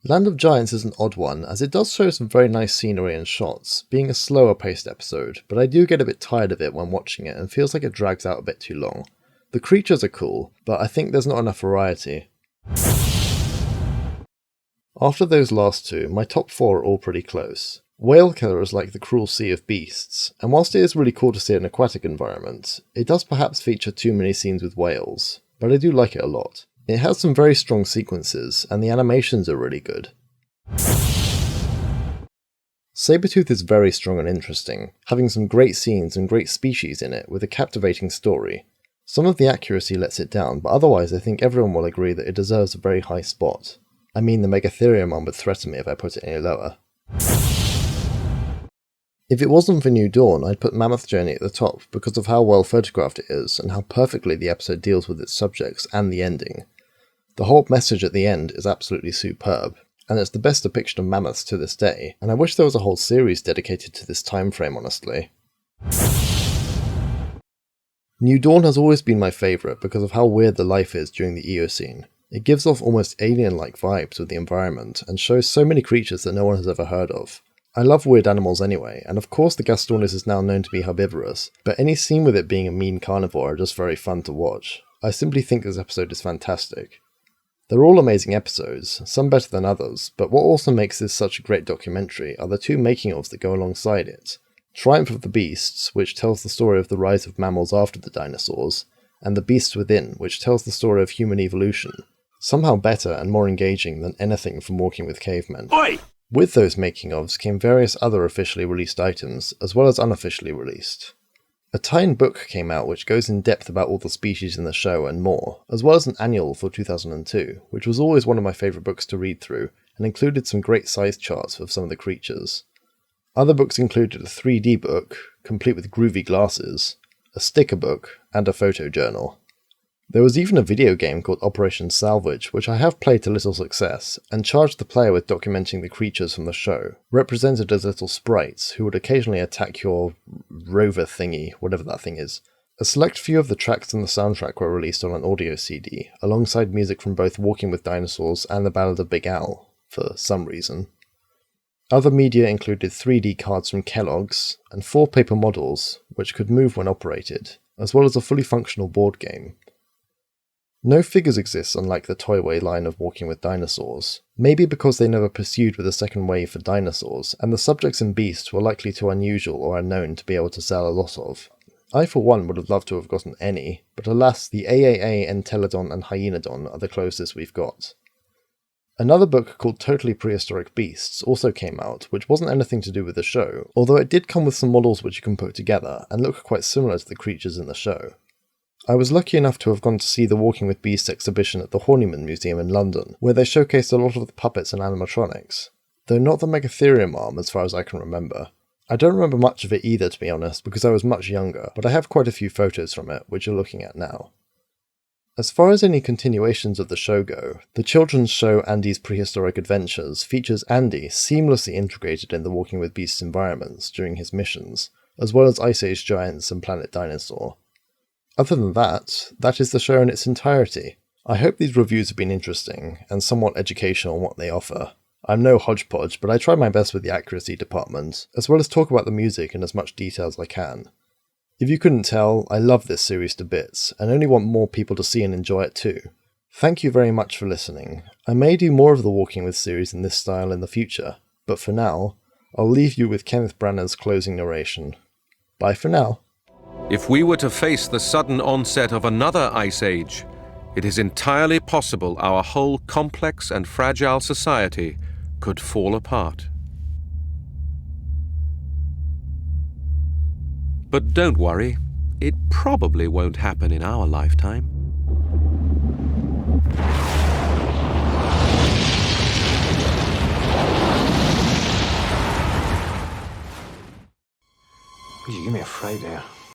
Speaker 1: Land of Giants is an odd one, as it does show some very nice scenery and shots, being a slower paced episode, but I do get a bit tired of it when watching it and feels like it drags out a bit too long. The creatures are cool, but I think there's not enough variety. After those last two, my top 4 are all pretty close. Whale Killer is like the cruel sea of beasts, and whilst it is really cool to see an aquatic environment, it does perhaps feature too many scenes with whales, but I do like it a lot. It has some very strong sequences, and the animations are really good. Sabretooth is very strong and interesting, having some great scenes and great species in it with a captivating story. Some of the accuracy lets it down, but otherwise I think everyone will agree that it deserves a very high spot. I mean, the Megatherium one would threaten me if I put it any lower. If it wasn't for New Dawn, I'd put Mammoth Journey at the top because of how well photographed it is and how perfectly the episode deals with its subjects and the ending. The whole message at the end is absolutely superb, and it's the best depiction of mammoths to this day, and I wish there was a whole series dedicated to this time frame, honestly. New Dawn has always been my favourite because of how weird the life is during the Eocene. It gives off almost alien-like vibes with the environment, and shows so many creatures that no one has ever heard of. I love weird animals anyway, and of course the Gastornis is now known to be herbivorous, but any scene with it being a mean carnivore are just very fun to watch. I simply think this episode is fantastic. They're all amazing episodes, some better than others, but what also makes this such a great documentary are the two making-ofs that go alongside it. Triumph of the Beasts, which tells the story of the rise of mammals after the dinosaurs, and The Beasts Within, which tells the story of human evolution. Somehow better and more engaging than anything from Walking with Cavemen.
Speaker 5: Oi!
Speaker 1: With those making-ofs came various other officially released items, as well as unofficially released. A tie-in book came out which goes in depth about all the species in the show and more, as well as an annual for 2002, which was always one of my favourite books to read through, and included some great size charts of some of the creatures. Other books included a 3D book, complete with groovy glasses, a sticker book, and a photo journal. There was even a video game called Operation Salvage, which I have played to little success, and charged the player with documenting the creatures from the show, represented as little sprites who would occasionally attack your rover thingy, whatever that thing is. A select few of the tracks in the soundtrack were released on an audio CD, alongside music from both Walking with Dinosaurs and The Ballad of Big Al, for some reason. Other media included 3D cards from Kellogg's, and 4 paper models, which could move when operated, as well as a fully functional board game. No figures exist unlike the Toyway line of Walking with Dinosaurs, maybe because they never pursued with a second wave for dinosaurs, and the subjects and beasts were likely too unusual or unknown to be able to sell a lot of. I for one would have loved to have gotten any, but alas the AAA, Entelodon and Hyenodon are the closest we've got. Another book called Totally Prehistoric Beasts also came out, which wasn't anything to do with the show, although it did come with some models which you can put together, and look quite similar to the creatures in the show. I was lucky enough to have gone to see the Walking with Beasts exhibition at the Horniman Museum in London, where they showcased a lot of the puppets and animatronics, though not the Megatherium arm as far as I can remember. I don't remember much of it either, to be honest, because I was much younger, but I have quite a few photos from it, which you're looking at now. As far as any continuations of the show go, the children's show Andy's Prehistoric Adventures features Andy seamlessly integrated in the Walking with Beasts environments during his missions, as well as Ice Age giants and Planet Dinosaur. Other than that, that is the show in its entirety. I hope these reviews have been interesting, and somewhat educational in what they offer. I'm no hodgepodge, but I try my best with the accuracy department, as well as talk about the music in as much detail as I can. If you couldn't tell, I love this series to bits, and only want more people to see and enjoy it too. Thank you very much for listening. I may do more of the Walking With series in this style in the future, but for now, I'll leave you with Kenneth Branagh's closing narration. Bye for now.
Speaker 2: If we were to face the sudden onset of another ice age, it is entirely possible our whole complex and fragile society could fall apart. But don't worry, it probably won't happen in our lifetime.
Speaker 11: You give me a fright there.